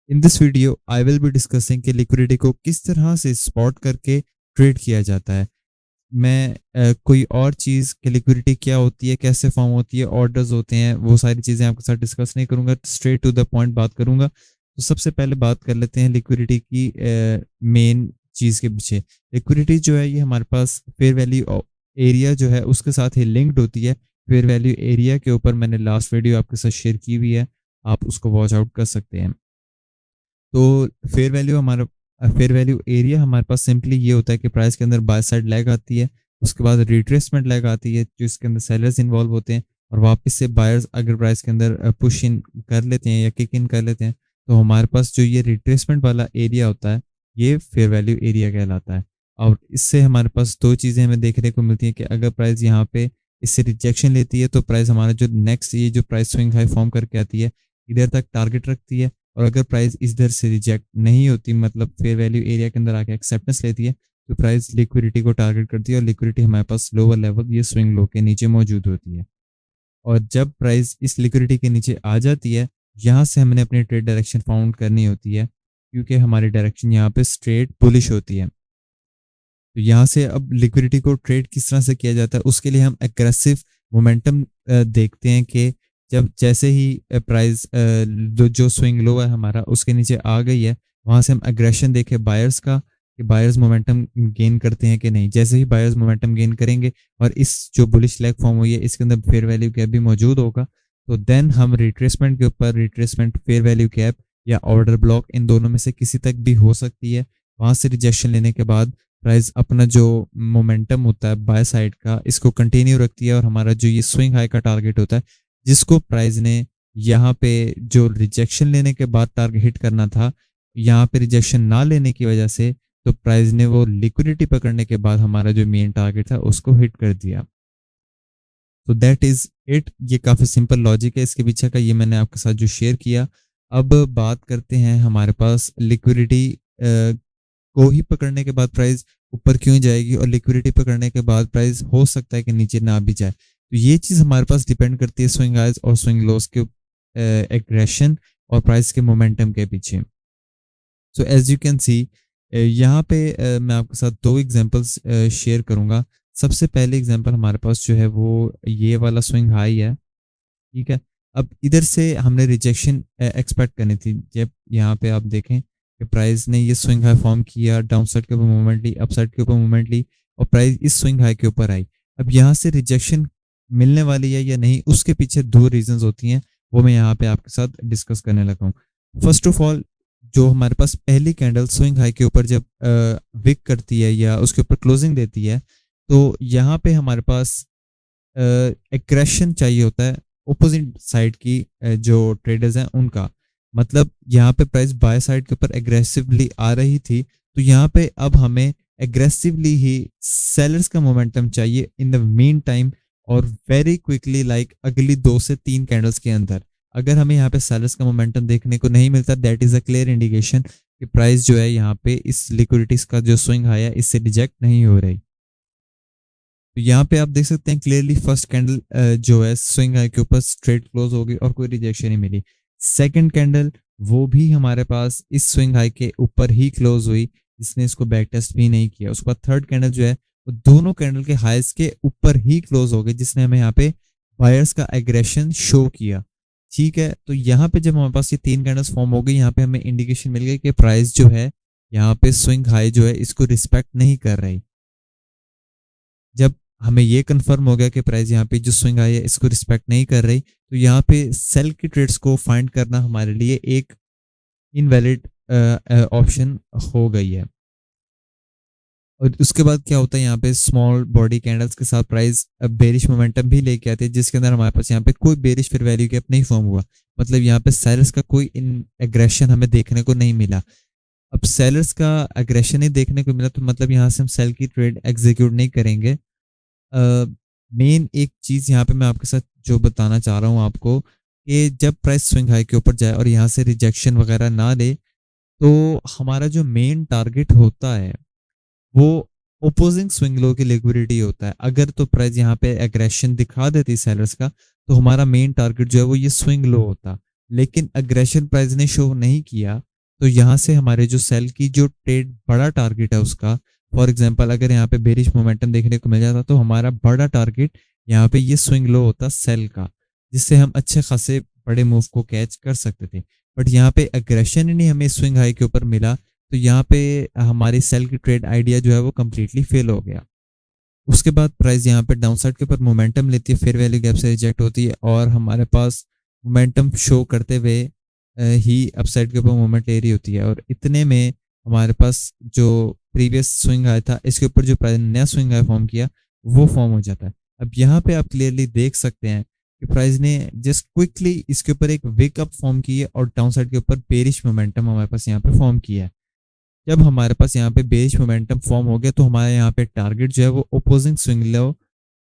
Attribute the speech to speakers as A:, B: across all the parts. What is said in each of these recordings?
A: In this video I will be discussing कि liquidity को किस तरह से स्पॉट करके ट्रेड किया जाता है। मैं कोई और चीज़ कि लिक्विडिटी क्या होती है, कैसे फॉर्म होती है, ऑर्डर्स होते हैं, वो सारी चीज़ें आपके साथ डिस्कस नहीं करूँगा, स्ट्रेट टू द पॉइंट बात करूँगा। तो सबसे पहले बात कर लेते हैं लिक्विडिटी की मेन चीज़ के पीछे। लिक्विडिटी जो है ये हमारे पास फेयर वैल्यू एरिया जो है उसके साथ ही लिंक्ड होती है। फेयर वैल्यू एरिया के ऊपर मैंने लास्ट वीडियो आपके साथ शेयर की हुई है, आप उसको वॉच आउट कर सकते हैं। तो फेयर वैल्यू एरिया हमारे पास सिंपली ये होता है कि प्राइस के अंदर बाय साइड लैग आती है, उसके बाद रिट्रेसमेंट लैग आती है जिसके अंदर सेलर्स इन्वॉल्व होते हैं, और वापस से बायर्स अगर प्राइस के अंदर पुश इन कर लेते हैं या किक इन कर लेते हैं, तो हमारे पास जो ये रिट्रेसमेंट वाला एरिया होता है ये फेयर वैल्यू एरिया कहलाता है। और इससे हमारे पास दो चीज़ें हमें देखने को मिलती हैं कि अगर प्राइस यहाँ पे इससे रिजेक्शन लेती है तो प्राइस हमारा जो नेक्स्ट ये जो प्राइस स्विंग हाई फॉर्म करके आती है इधर तक टारगेट रखती है, और अगर प्राइस इधर से रिजेक्ट नहीं होती, मतलब फेयर वैल्यू एरिया के अंदर आके एक्सेप्टेंस लेती है, तो प्राइस लिक्विडिटी को टारगेट करती है और लिक्विडिटी हमारे पास लोअर लेवल ये स्विंग लो के नीचे मौजूद होती है। और जब प्राइस इस लिक्विडिटी के नीचे आ जाती है, यहाँ से हमने अपनी ट्रेड डायरेक्शन फाउंड करनी होती है, क्योंकि हमारी डायरेक्शन यहाँ पे स्ट्रेट बुलिश होती है। तो यहाँ से अब लिक्विडिटी को ट्रेड किस तरह से किया जाता है, उसके लिए हम एग्रेसिव मोमेंटम देखते हैं कि जब जैसे ही प्राइस जो स्विंग लो है हमारा उसके नीचे आ गई है, वहाँ से हम एग्रेशन देखें बायर्स का कि बायर्स मोमेंटम गेन करते हैं कि नहीं। जैसे ही बायर्स मोमेंटम गेन करेंगे और इस जो बुलिश लेग फॉर्म हुई है इसके अंदर फेयर वैल्यू गैप भी मौजूद होगा, तो देन हम रिट्रेसमेंट के ऊपर रिट्रेसमेंट फेयर वैल्यू गैप या ऑर्डर ब्लॉक इन दोनों में से किसी तक भी हो सकती है। वहाँ से रिजेक्शन लेने के बाद प्राइस अपना जो मोमेंटम होता है बाय साइड का इसको कंटिन्यू रखती है, और हमारा जो ये स्विंग हाई का टारगेट होता है जिसको प्राइस ने यहाँ पे जो रिजेक्शन लेने के बाद टारगेट हिट करना था, यहाँ पे रिजेक्शन ना लेने की वजह से तो प्राइस ने वो लिक्विडिटी पकड़ने के बाद हमारा जो मेन टारगेट था उसको हिट कर दिया। तो दैट इज इट। ये काफ़ी सिंपल लॉजिक है इसके पीछे का, ये मैंने आपके साथ जो शेयर किया। अब बात करते हैं हमारे पास लिक्विडिटी को ही पकड़ने के बाद प्राइस ऊपर क्यों जाएगी, और लिक्विडिटी पकड़ने के बाद प्राइस हो सकता है कि नीचे ना भी जाए। तो ये चीज़ हमारे पास डिपेंड करती है स्विंग हाइज और स्विंग लोस के एग्रेशन और प्राइस के मोमेंटम के पीछे। So as you can see यहाँ पे मैं आपके साथ दो एग्जांपल्स शेयर करूंगा। सबसे पहले एग्जांपल हमारे पास जो है वो ये वाला स्विंग हाई है, ठीक है। अब इधर से हमने रिजेक्शन एक्सपेक्ट करनी थी। जब यहाँ पे आप देखें कि प्राइस ने ये स्विंग हाई फॉर्म किया, डाउन साइड के ऊपर मूवमेंट ली, अप साइड के ऊपर मूवमेंट ली, और प्राइस इस स्विंग हाई के ऊपर आई। अब यहाँ से रिजेक्शन मिलने वाली है या नहीं, उसके पीछे दो रीजंस होती हैं, वो मैं यहाँ पे आपके साथ डिस्कस करने लगा हूँ। फर्स्ट ऑफ ऑल, जो हमारे पास पहली कैंडल स्विंग हाई के ऊपर जब विक करती है या उसके ऊपर क्लोजिंग देती है, तो यहाँ पे हमारे पास एग्रेशन चाहिए होता है ओपोजिट साइड की जो ट्रेडर्स हैं उनका। मतलब यहाँ पे प्राइस बाय साइड के ऊपर एग्रेसिवली आ रही थी, तो यहाँ पे अब हमें एग्रेसिवली ही सेलर्स का मोमेंटम चाहिए इन द मीन टाइम, और वेरी क्विकली, लाइक अगली 2 से 3 कैंडल्स के अंदर। अगर हमें यहाँ पे सेलर्स का मोमेंटम देखने को नहीं मिलता, that is a clear indication कि प्राइस जो है यहाँ पे इस लिक्विडिटीज का जो स्विंग आया इससे रिजेक्ट नहीं हो रही। तो यहाँ पे आप देख सकते हैं क्लियरली फर्स्ट कैंडल जो है स्विंग हाई के ऊपर स्ट्रेट क्लोज हो गई और कोई रिजेक्शन नहीं मिली। सेकंड कैंडल वो भी हमारे पास इस स्विंग हाई के ऊपर ही क्लोज हुई, जिसने इसको बैक टेस्ट भी नहीं किया। उसके बाद थर्ड कैंडल जो है वो दोनों कैंडल के हाईस के ऊपर ही क्लोज हो गई, जिसने हमें यहाँ पे बायर्स का एग्रेशन शो किया, ठीक है। तो यहाँ पे जब हमारे पास ये 3 कैंडल्स फॉर्म हो गई, यहाँ पे हमें इंडिकेशन मिल गई कि प्राइस जो है यहाँ पे स्विंग हाई जो है इसको रिस्पेक्ट नहीं कर रही। जब हमें ये कंफर्म हो गया कि प्राइस यहाँ पे जो स्विंग आई है इसको रिस्पेक्ट नहीं कर रही, तो यहाँ पे सेल की ट्रेड्स को फाइंड करना हमारे लिए एक इनवैलिड ऑप्शन हो गई है। और उसके बाद क्या होता है, यहाँ पे स्मॉल बॉडी कैंडल्स के साथ प्राइस बेरिश मोमेंटम भी लेके आते हैं, जिसके अंदर हमारे पास यहाँ पे कोई बेरिश फिर वैल्यू गैप नहीं फॉर्म हुआ। मतलब यहाँ पे सेलर्स का कोई इन एग्रेशन हमें देखने को नहीं मिला। अब सेलर्स का एग्रेशन ही देखने को मिला, तो मतलब यहाँ से हम सेल की ट्रेड एग्जीक्यूट नहीं करेंगे। मेन एक चीज़ यहाँ पे मैं आपके साथ जो बताना चाह रहा हूँ आपको, कि जब प्राइस स्विंग हाई के ऊपर जाए और यहाँ से रिजेक्शन वगैरह ना ले, तो हमारा जो मेन टारगेट होता है वो ओपोजिंग स्विंग लो की लिक्विडिटी होता है। अगर तो प्राइस यहाँ पे एग्रेशन दिखा देती सेलर्स का, तो हमारा मेन टारगेट जो है वो ये स्विंग लो होता। लेकिन एग्रेशन प्राइस ने शो नहीं किया, तो यहाँ से हमारे जो सेल की जो ट्रेड बड़ा टारगेट है उसका, फॉर एग्जांपल अगर यहाँ पे बेरिश मोमेंटम देखने को मिल जाता तो हमारा बड़ा टारगेट यहाँ पे ये स्विंग लो होता सेल का, जिससे हम अच्छे खासे बड़े मूव को कैच कर सकते थे। बट यहाँ पे एग्रेशन ही नहीं हमें स्विंग हाई के ऊपर मिला, तो यहाँ पे हमारी सेल की ट्रेड आइडिया जो है वो कम्प्लीटली फेल हो गया। उसके बाद प्राइस यहाँ पे डाउनसाइड के ऊपर मोमेंटम लेती है, फेयर वैल्यू गैप से रिजेक्ट होती है और हमारे पास मोमेंटम शो करते हुए ही अपसाइड के ऊपर मूवमेंट ले रही होती है। और इतने में हमारे पास जो प्रीवियस स्विंग आया था इसके ऊपर जो प्राइस ने नया स्विंग आया फॉर्म किया वो फॉर्म हो जाता है। अब यहाँ पे आप क्लियरली देख सकते हैं कि प्राइस ने जस्ट क्विकली इसके ऊपर एक विक अप फॉर्म की है और डाउन साइड के ऊपर बेरिश मोमेंटम हमारे पास यहाँ पे फॉर्म किया है। जब हमारे पास यहाँ पे बेरिश मोमेंटम फॉर्म हो गया तो हमारे यहाँ पे टारगेट जो है वो ओपोजिंग स्विंग लो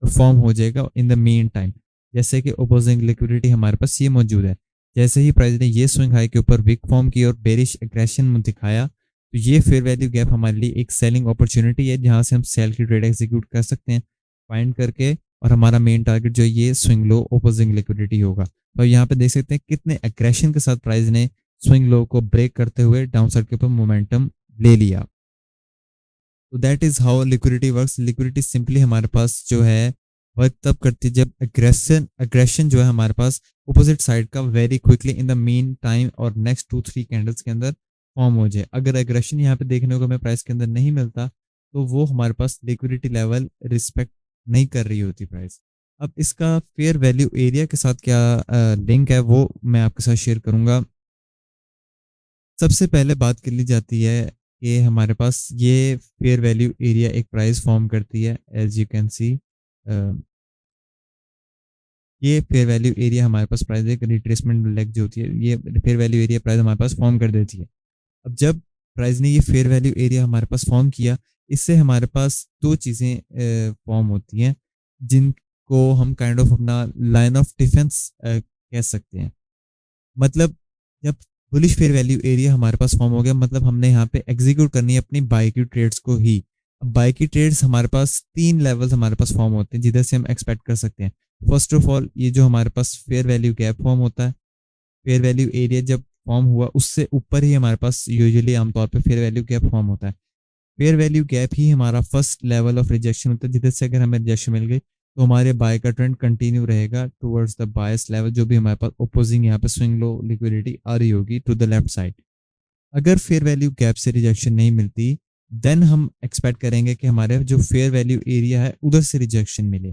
A: फॉर्म हो जाएगा इन द मीन टाइम। जैसे कि ओपोजिंग लिक्विडिटी हमारे पास ये मौजूद है, जैसे ही प्राइस ने ये स्विंग हाई के ऊपर विक फॉर्म की और बेरिश एग्रेशन दिखाया तो ये फेयर वैल्यू गैप हमारे लिए एक सेलिंग अपॉर्चुनिटी है जहां से हम सेल की ट्रेड एग्जीक्यूट कर सकते हैं फाइंड करके। और हमारा मेन टारगेट जो ये स्विंग लो ओपोजिंग लिक्विडिटी होगा। तो यहाँ पे देख सकते हैं कितने एग्रेशन के साथ प्राइस ने स्विंग लो को ब्रेक करते हुए डाउन साइड के ऊपर मोमेंटम ले लिया। तो that is how liquidity works. Liquidity simply हमारे पास जो है वर्क तब करती है जब अग्रेशन जो है हमारे पास अपोजिट साइड का very quickly in the mean time और नेक्स्ट 2-3 कैंडल्स के अंदर फॉर्म हो जाए। अगर एग्रेशन यहाँ पे देखने को हमें प्राइस के अंदर नहीं मिलता तो वो हमारे पास लिक्विडिटी लेवल रिस्पेक्ट नहीं कर रही होती प्राइस। अब इसका फेयर वैल्यू एरिया के साथ क्या लिंक है वो मैं आपके साथ शेयर करूंगा। सबसे पहले बात कर ली जाती है कि हमारे पास ये फेयर वैल्यू एरिया एक प्राइस फॉर्म करती है। एज यू कैन सी ये फेयर वैल्यू एरिया हमारे पास प्राइस एक रिट्रेसमेंट लेग जो होती है ये फेयर वैल्यू एरिया प्राइस हमारे पास फॉर्म कर देती है। अब जब प्राइस ने ये फेयर वैल्यू एरिया हमारे पास फॉर्म किया इससे हमारे पास दो चीज़ें फॉर्म होती हैं जिनको हम काइंड ऑफ अपना लाइन ऑफ डिफेंस कह सकते हैं। मतलब जब बुलिश फेयर वैल्यू एरिया हमारे पास फॉर्म हो गया मतलब हमने यहाँ पे एग्जीक्यूट करनी है अपनी बाय की ट्रेड्स को ही। अब बाय की ट्रेड्स हमारे पास 3 लेवल्स हमारे पास फॉर्म होते हैं जिधर से हम एक्सपेक्ट कर सकते हैं। फर्स्ट ऑफ ऑल ये जो हमारे पास फेयर वैल्यू गैप फॉर्म होता है, फेयर वैल्यू एरिया जब फॉर्म हुआ उससे ऊपर ही हमारे पास यूजुअली आमतौर पर फेयर वैल्यू गैप फॉर्म होता है। फेयर वैल्यू गैप ही हमारा फर्स्ट लेवल ऑफ रिजेक्शन होता है जिधर से अगर हमें रिजेक्शन मिल गई तो हमारे बाय का ट्रेंड कंटिन्यू रहेगा टुवर्ड्स द बायस लेवल जो भी हमारे पास ओपोजिंग यहाँ पे स्विंग लो लिक्विडिटी आ रही होगी टू द लेफ्ट साइड। अगर फेयर वैल्यू गैप से रिजेक्शन नहीं मिलती देन हम एक्सपेक्ट करेंगे कि हमारे जो फेयर वैल्यू एरिया है उधर से रिजेक्शन मिले।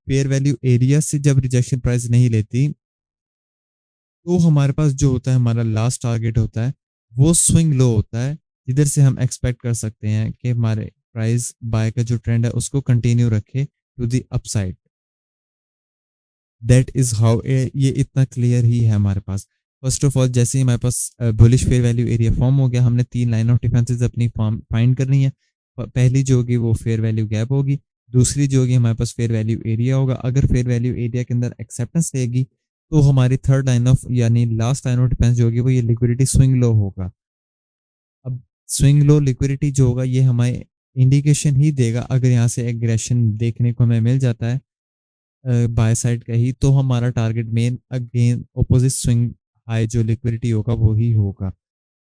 A: फेयर वैल्यू एरिया से जब रिजेक्शन प्राइस नहीं लेती तो हमारे पास जो होता है हमारा लास्ट टारगेट होता है वो स्विंग लो होता है जिधर से हम एक्सपेक्ट कर सकते हैं कि हमारे प्राइस बाय का जो ट्रेंड है उसको कंटिन्यू रखे to the upside. That is how ये इतना क्लियर ही है हमारे पास। फर्स्ट ऑफ ऑल जैसे ही हमारे पास bullish fair value area form हो गया हमने 3 लाइन ऑफ डिफेंसेस अपनी फॉर्म फाइंड करनी है। पहली जो होगी वो फेयर वैल्यू गैप होगी, दूसरी जो होगी हमारे पास फेयर वैल्यू एरिया होगा। अगर फेयर वैल्यू एरिया के अंदर एक्सेप्टेंस लेगी तो हमारी थर्ड लाइन ऑफ यानी लास्ट लाइन ऑफ डिफेंस जो होगी वो ये लिक्विडिटी स्विंग लो होगा। अब स्विंग लो लिक्विडिटी जो होगा ये हमें इंडिकेशन ही देगा अगर यहाँ से एग्रेशन देखने को हमें मिल जाता है बाय साइड का ही तो हमारा target main again opposite swing high जो लिक्विडिटी होगा वो ही होगा।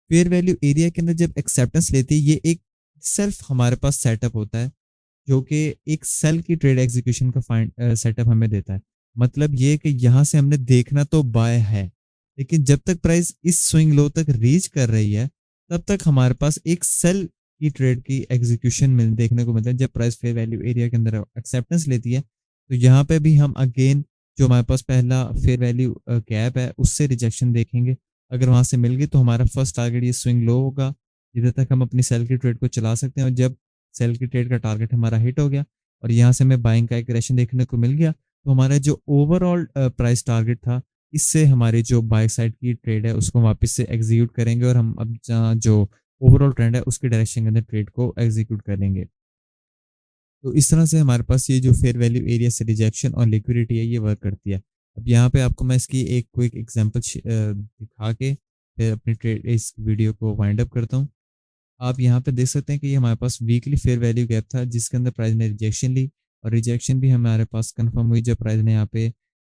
A: फेयर वैल्यू एरिया के अंदर जब एक्सेप्टेंस लेती है ये एक सेल्फ हमारे पास सेटअप होता है जो कि एक सेल की ट्रेड एग्जीक्यूशन का फाइंड सेटअप हमें देता है। मतलब ये कि यहाँ से हमने देखना तो बाय है लेकिन जब तक प्राइस इस स्विंग लो तक रीच कर रही है तब तक हमारे पास एक सेल की ट्रेड की एग्जीक्यूशन मिल देखने को मिलता है। जब प्राइस फेयर वैल्यू एरिया के अंदर एक्सेप्टेंस लेती है तो यहाँ पे भी हम अगेन जो हमारे पास पहला फेयर वैल्यू गैप है उससे रिजेक्शन देखेंगे। अगर वहां से मिल गई तो हमारा फर्स्ट टारगेट ये स्विंग लो होगा जिधर तक हम अपनी सेल की ट्रेड को चला सकते हैं। और जब सेल की ट्रेड का टारगेट हमारा हिट हो गया और यहाँ से हमें बाइंग का एक करेक्शन देखने को मिल गया तो हमारा जो ओवरऑल प्राइस टारगेट था इससे हमारी जो बाय साइड की ट्रेड है उसको वापस से एग्जीक्यूट करेंगे और हम अब जो ओवरऑल ट्रेंड है उसके डायरेक्शन के अंदर ट्रेड को एग्जीक्यूट करेंगे। तो इस तरह से हमारे पास ये जो फेयर वैल्यू एरिया से रिजेक्शन और लिक्विडिटी है ये वर्क करती है। अब यहाँ पे आपको मैं इसकी एक क्विक एग्जांपल दिखा के फिर अपनी ट्रेड इस वीडियो को वाइंड अप करता हूँ। आप यहाँ पे देख सकते हैं कि ये हमारे पास वीकली फेयर वैल्यू गैप था जिसके अंदर प्राइस ने रिजेक्शन ली और रिजेक्शन भी हमारे पास कंफर्म हुई जब प्राइस ने यहाँ पे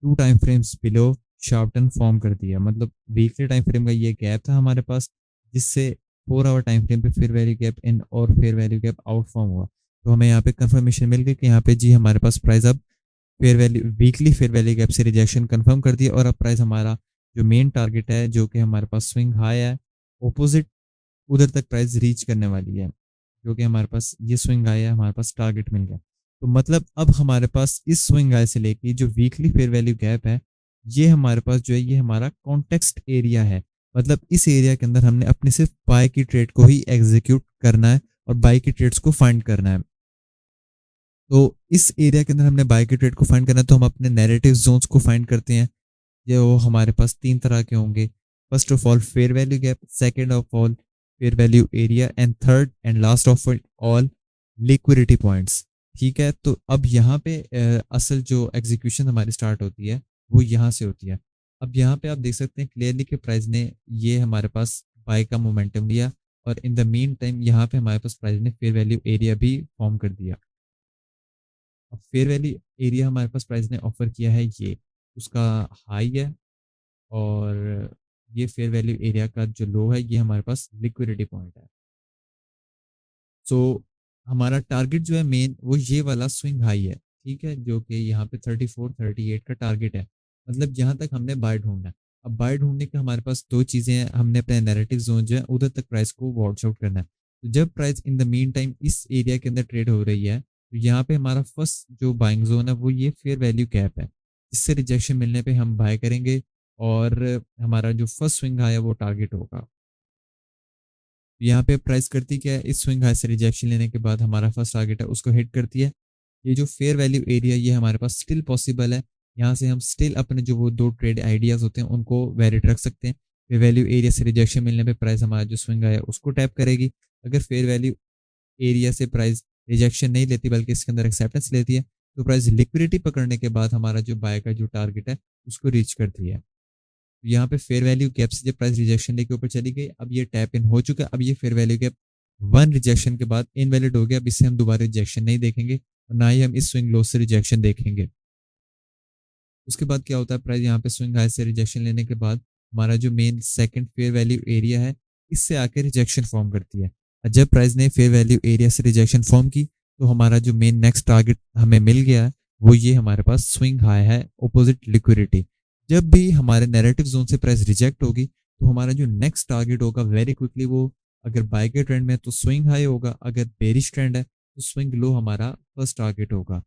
A: 2 time frames below sharp turn form कर दिया। मतलब वीकली टाइम फ्रेम का ये गैप था हमारे पास, जिससे 4 आवर टाइम फ्रेम पे फेयर वैल्यू गैप इन और fair value gap out form हुआ। तो हमें यहाँ पे कंफर्मेशन मिल गई कि यहाँ पे जी हमारे पास प्राइस अब fair value weekly fair value gap से रिजेक्शन कंफर्म कर दिया, और अब प्राइस हमारा जो मेन टारगेट है, जो कि हमारे पास स्विंग हाई है, ऑपोजिट उधर तक प्राइस रीच करने वाली है, जो कि हमारे पास ये स्विंग हाई है, हमारे पास टारगेट मिल गया। तो मतलब अब हमारे पास इस स्विंग हाई से लेके जो वीकली फेयर वैल्यू गैप है, ये हमारे पास जो है ये हमारा कॉन्टेक्स्ट एरिया है। मतलब इस एरिया के अंदर हमने अपनी सिर्फ बाय की ट्रेड को ही एग्जीक्यूट करना है और बाय की ट्रेड्स को फाइंड करना है। तो इस एरिया के अंदर हमने बाय की ट्रेड को फाइंड करना है, तो हम अपने नैरेटिव जोन्स को फाइंड करते हैं। ये वो हमारे पास 3 तरह के होंगे। First of all fair value gap, second of all fair value area, and third and last of all liquidity points. ठीक है, तो अब यहाँ पे असल जो एग्जीक्यूशन हमारी स्टार्ट होती है वो यहाँ से होती है। अब यहाँ पे आप देख सकते हैं क्लियरली कि प्राइस ने ये हमारे पास बाय का मोमेंटम लिया, और इन द मीन टाइम यहाँ पे हमारे पास प्राइस ने फेयर वैल्यू एरिया भी फॉर्म कर दिया। अब फेयर वैल्यू एरिया हमारे पास प्राइस ने ऑफर किया है, ये उसका हाई है, और ये फेयर वैल्यू एरिया का जो लो है ये हमारे पास लिक्विडिटी पॉइंट है। सो हमारा टारगेट जो है मेन वो ये वाला स्विंग हाई है, ठीक है, जो कि यहाँ पे 34-38 का टारगेट है। मतलब यहाँ तक हमने बाय ढूंढना है। अब बाय ढूंढने के हमारे पास दो चीज़ें हैं, हमने अपने नैरेटिव जोन जो है उधर तक प्राइस को वॉच आउट करना है। तो जब price in the mean time इस एरिया के अंदर ट्रेड हो रही है, तो यहाँ पे हमारा फर्स्ट जो बाइंग जोन है वो ये फेयर वैल्यू कैप है, जिससे रिजेक्शन मिलने पे हम बाय करेंगे, और हमारा जो फर्स्ट स्विंग हाई है वो टारगेट होगा। यहाँ पे प्राइस करती क्या है, इस स्विंग हाई से रिजेक्शन लेने के बाद हमारा फर्स्ट टारगेट है उसको हिट करती है। ये जो फेयर वैल्यू एरिया ये हमारे पास स्टिल पॉसिबल है। यहाँ से हम स्टिल अपने जो वो दो ट्रेड आइडियाज होते हैं उनको वैलिड रख सकते हैं। फेयर वैल्यू एरिया से रिजेक्शन मिलने पे प्राइस हमारा जो स्विंग है उसको टैप करेगी। अगर फेयर वैल्यू एरिया से प्राइस रिजेक्शन नहीं लेती बल्कि इसके अंदर एक्सेप्टेंस लेती है, तो प्राइस लिक्विडिटी पकड़ने के बाद हमारा जो बाय का जो टारगेट है उसको रीच करती है। यहाँ पे फेयर वैल्यू गैप से जब प्राइस रिजेक्शन लेके ऊपर चली गई, अब ये टैप इन हो चुका है। अब ये फेयर वैल्यू गैप 1 रिजेक्शन के बाद इनवैलिड हो गया। अब इससे हम दोबारा रिजेक्शन नहीं देखेंगे, और ना ही हम इस स्विंग लो से रिजेक्शन देखेंगे। उसके बाद क्या होता है, प्राइस यहाँ पे स्विंग हाई से रिजेक्शन लेने के बाद हमारा जो main second fair value area है इससे आके रिजेक्शन फॉर्म करती है। और जब प्राइस ने फेयर वैल्यू एरिया से रिजेक्शन फॉर्म की, तो हमारा जो मेन नेक्स्ट टारगेट हमें मिल गया है वो ये हमारे पास स्विंग हाई है ऑपोजिट लिक्विडिटी। जब भी हमारे नैरेटिव जोन से प्राइस रिजेक्ट होगी, तो हमारा जो नेक्स्ट टारगेट होगा वेरी क्विकली वो, अगर बाय के ट्रेंड में है तो स्विंग हाई होगा, अगर बेरिश ट्रेंड है तो स्विंग लो हमारा फर्स्ट टारगेट होगा।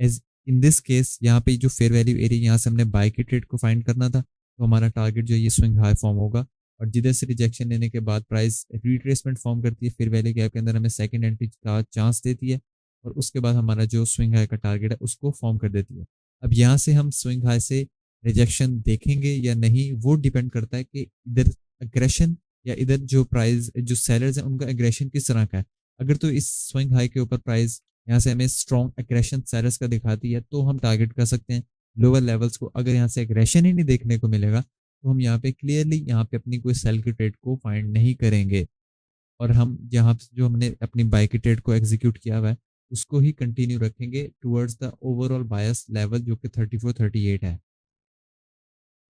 A: एज इन दिस केस यहाँ पे जो फेयर वैल्यू एरिया यहाँ से हमने बाय की ट्रेड को फाइंड करना था, तो हमारा टारगेट जो है ये स्विंग हाई फॉर्म होगा। और जिधर से रिजेक्शन लेने के बाद प्राइस रिट्रेसमेंट फॉर्म करती है, फेयर वैल्यू गैप के अंदर हमें सेकंड एंट्री का चांस देती है, और उसके बाद हमारा जो स्विंग हाई का टारगेट है उसको फॉर्म कर देती है। अब यहाँ से हम स्विंग हाई से रिजेक्शन देखेंगे या नहीं वो डिपेंड करता है कि इधर अग्रेशन या इधर जो प्राइस जो सेलर्स हैं उनका एग्रेशन किस तरह का है। अगर तो इस स्विंग हाई के ऊपर प्राइस यहाँ से हमें स्ट्रॉन्ग एग्रेशन सेलर्स का दिखाती है तो हम टारगेट कर सकते हैं लोअर लेवल्स को। अगर यहाँ से एग्रेशन ही नहीं देखने को मिलेगा, तो हम यहाँ पे क्लियरली यहाँ पे अपनी कोई सेल की ट्रेड को फाइंड नहीं करेंगे, और हम यहाँ पे जो हमने अपनी बाय की ट्रेड को एग्जीक्यूट किया हुआ है उसको ही कंटिन्यू रखेंगे towards the overall bias level जो कि 34-38 है।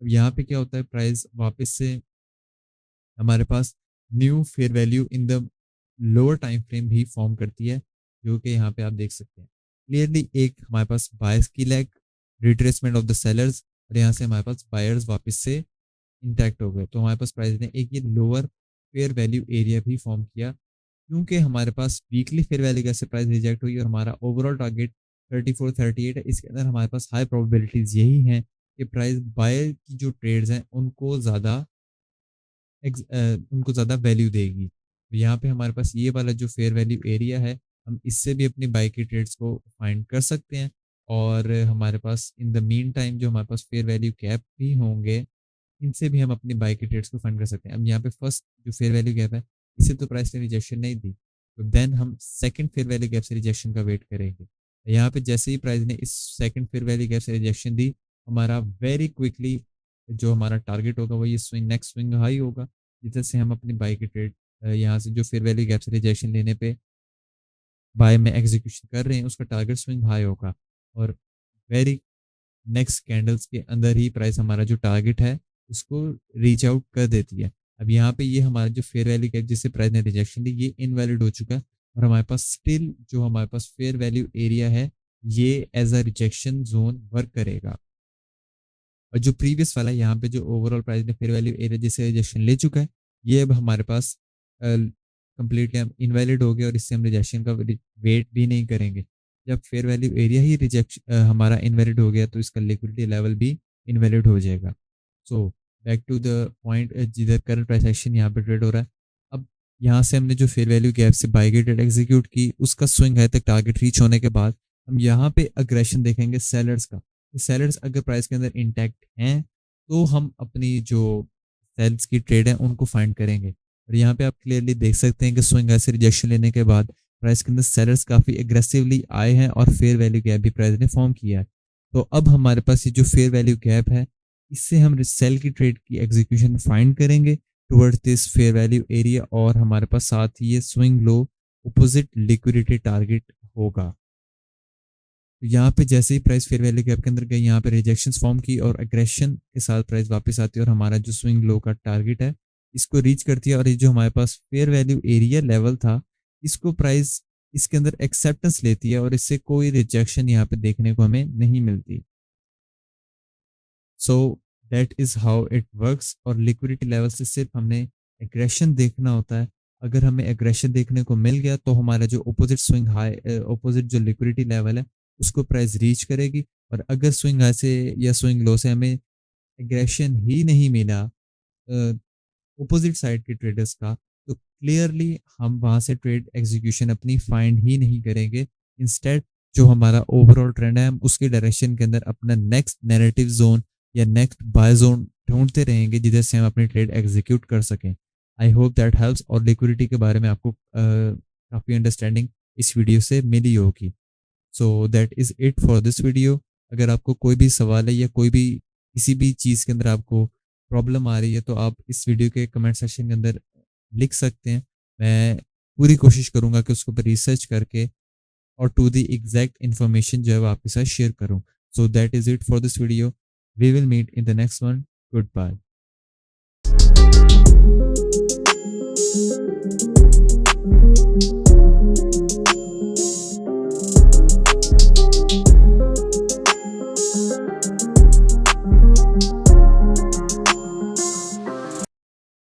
A: अब यहाँ पे क्या होता है, प्राइस वापस से हमारे पास new fair value in the lower time frame भी फॉर्म करती है, जो कि यहाँ पे आप देख सकते हैं क्लियरली। एक हमारे पास बायर्स की leg, retracement of the sellers, और यहाँ से हमारे पास बायर्स वापस से इंटैक्ट हो गए। तो हमारे पास प्राइस ने एक ये लोअर फेयर वैल्यू एरिया भी फॉर्म किया, क्योंकि हमारे पास वीकली फेयर वैल्यू कैसे प्राइस रिजेक्ट हुई और हमारा ओवरऑल टारगेट 34-38 है। इसके अंदर हमारे पास हाई प्रोबेबिलिटीज यही हैं कि प्राइस बायर की जो ट्रेड्स हैं उनको ज़्यादा वैल्यू देगी। तो यहाँ पे हमारे पास ये वाला जो फेयर वैल्यू एरिया है, हम इससे भी अपनी बाय की ट्रेड्स को फाइंड कर सकते हैं, और हमारे पास इन द मीन टाइम जो हमारे पास फेयर वैल्यू कैप भी होंगे, इनसे भी हम अपनी बाय की ट्रेड्स को फाइंड कर सकते हैं। अब यहाँ पे फर्स्ट जो फेयर वैल्यू गैप है इसे तो प्राइस ने रिजेक्शन नहीं दी, तो देन हम सेकंड फेयर वैल्यू गैप से रिजेक्शन का वेट करेंगे। यहाँ पे जैसे ही प्राइस ने इस सेकंड फेयर वैल्यू गैप से रिजेक्शन दी, हमारा वेरी क्विकली जो हमारा टारगेट होगा वो ये स्विंग नेक्स्ट स्विंग हाई होगा, जिधर से हम अपनी बाय की ट्रेड यहाँ से जो फेयर वैल्यू गैप से रिजेक्शन लेने पे बाय में एग्जीक्यूशन कर रहे हैं उसका टारगेट स्विंग हाई होगा। और वेरी नेक्स्ट कैंडल्स के अंदर ही प्राइस हमारा जो टारगेट है उसको रीच आउट कर देती है। अब यहाँ पे ये हमारा जो फेयर वैल्यू गैप जिससे प्राइस ने रिजेक्शन दी ये इनवैलिड हो चुका है और हमारे पास स्टिल जो हमारे पास फेयर वैल्यू एरिया है ये as a rejection zone work करेगा। और जो प्रीवियस वाला है यहाँ पे जो ओवरऑल प्राइस ने फेयर वैल्यू एरिया जिससे रिजेक्शन ले चुका है ये अब हमारे पास कंप्लीटली हम इनवैलिड हो गए और इससे हम रिजेक्शन का वेट भी नहीं करेंगे। जब फेयर वैल्यू एरिया ही रिजेक्शन हमारा इनवैलिड हो गया तो इसका लिक्विडिटी लेवल भी इनवैलिड हो जाएगा। So back to the point जिधर करंट प्राइस एक्शन यहाँ पे ट्रेड हो रहा है। अब यहाँ से हमने जो फेयर वैल्यू गैप से बाय ट्रेड एग्जीक्यूट की उसका स्विंग है तक टारगेट रीच होने के बाद हम यहाँ पे अग्रेशन देखेंगे सेलर्स का। सेलर्स अगर प्राइस के अंदर इंटैक्ट हैं तो हम अपनी जो सेल्स की ट्रेड है उनको फाइंड करेंगे। और यहाँ पे आप क्लियरली देख सकते हैं कि स्विंग ऐसे रिजेक्शन लेने के बाद प्राइस के अंदर सेलर्स काफ़ी एग्रेसिवली आए हैं और फेयर वैल्यू गैप भी प्राइस ने फॉर्म किया है। तो अब हमारे पास ये जो फेयर वैल्यू गैप है इससे हम सेल की ट्रेड की एग्जीक्यूशन फाइंड करेंगे towards this fair value area और हमारे पास साथ ही ये swing low opposite liquidity target होगा। तो यहाँ पे जैसे ही प्राइस फेयर वैल्यू गैप के अंदर गई यहाँ पे रिजेक्शन फॉर्म की और एग्रेशन के साथ प्राइस वापस आती है और हमारा जो स्विंग लो का टारगेट है इसको रीच करती है और ये जो हमारे पास फेयर वैल्यू एरिया लेवल था इसको प्राइस इसके अंदर एक्सेप्टेंस लेती है और इससे कोई रिजेक्शन यहाँ पे देखने को हमें नहीं मिलती। So that is how it works. और लिक्विडिटी लेवल से सिर्फ हमने एग्रेशन देखना होता है। अगर हमें एग्रेशन देखने को मिल गया तो हमारा जो अपोजिट स्विंग हाई अपोजिट जो लिक्विडिटी लेवल है उसको प्राइस रीच करेगी। और अगर स्विंग हाई से या स्विंग लो से हमें एग्रेशन ही नहीं मिला अपोजिट साइड के ट्रेडर्स का तो क्लियरली हम वहाँ से ट्रेड एग्जीक्यूशन अपनी फाइंड ही नहीं करेंगे। इंस्टेड जो हमारा ओवरऑल ट्रेंड है हम उसके डायरेक्शन के अंदर अपना नेक्स्ट नैरेटिव जोन या नेक्स्ट बाय जोन ढूंढते रहेंगे जिधर से हम अपनी ट्रेड एग्जीक्यूट कर सकें। I hope that helps. और लिक्विडिटी के बारे में आपको काफ़ी अंडरस्टैंडिंग इस वीडियो से मिली होगी। सो that is it for this video. अगर आपको कोई भी सवाल है या कोई भी किसी भी चीज़ के अंदर आपको प्रॉब्लम आ रही है तो आप इस वीडियो के कमेंट सेक्शन के अंदर लिख सकते हैं। मैं पूरी कोशिश करूँगा कि उसके ऊपर रिसर्च करके और टू द एग्जैक्ट इन्फॉर्मेशन जो है वो आपके साथ शेयर करूँ। So that is it for this video. We will meet in the next one. Good bye.